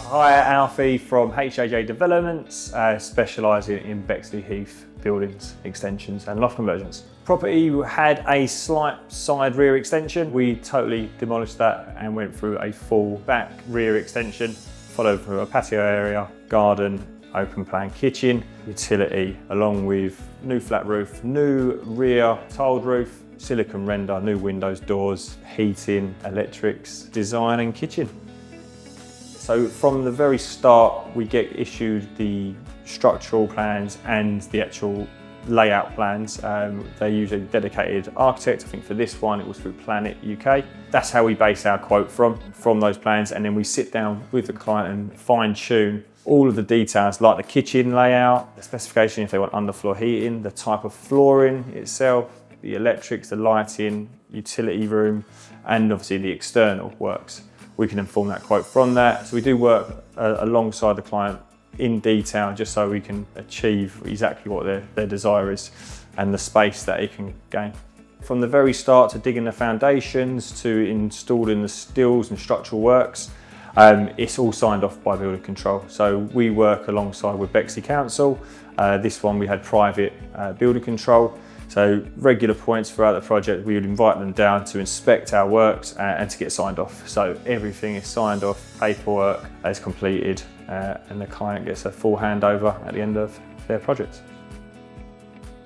Hi, Alfie from HJJ Developments, specialising in Bexley Heath buildings, extensions and loft conversions. Property had a slight side rear extension. We totally demolished that and went through a full back rear extension, followed through a patio area, garden, open plan kitchen, utility, along with new flat roof, new rear tiled roof, silicone render, new windows, doors, heating, electrics, design and kitchen. So from the very start, we get issued the structural plans and the actual layout plans. They're usually dedicated architect. I think for this one, it was through Planet UK. That's how we base our quote from those plans. And then we sit down with the client and fine tune all of the details, like the kitchen layout, the specification if they want underfloor heating, the type of flooring itself, the electrics, the lighting, utility room, and obviously the external works. We can inform that quote from that. So we do work alongside the client in detail just so we can achieve exactly what their desire is and the space that it can gain. From the very start to digging the foundations to installing the stills and structural works, it's all signed off by building control. So we work alongside with Bexley Council. This one we had private building control. So regular points throughout the project, we would invite them down to inspect our works and to get signed off. So everything is signed off, paperwork is completed, and the client gets a full handover at the end of their project.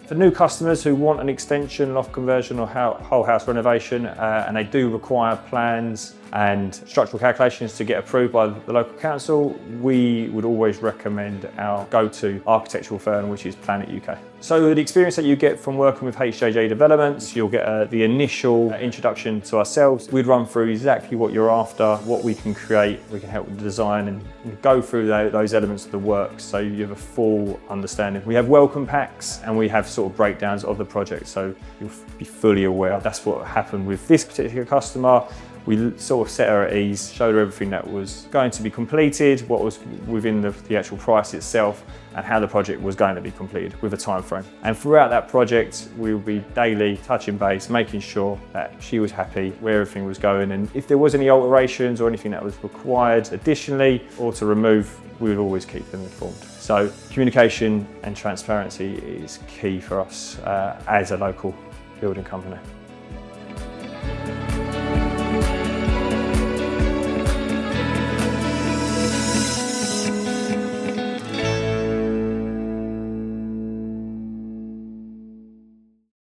For new customers who want an extension, loft conversion or whole house renovation, and they do require plans and structural calculations to get approved by the local council, we would always recommend our go-to architectural firm, which is Planet UK. So the experience that you get from working with HJJ Developments, you'll get the initial introduction to ourselves. We'd run through exactly what you're after, what we can create, we can help with the design and go through those elements of the work so you have a full understanding. We have welcome packs and we have sort of breakdowns of the project, so you'll be fully aware. That's what happened with this particular customer. We sort of set her at ease, showed her everything that was going to be completed, what was within the actual price itself, and how the project was going to be completed with a time frame. And throughout that project, we would be daily touching base, making sure that she was happy, where everything was going, and if there was any alterations or anything that was required additionally or to remove, we would always keep them informed. So communication and transparency is key for us as a local building company.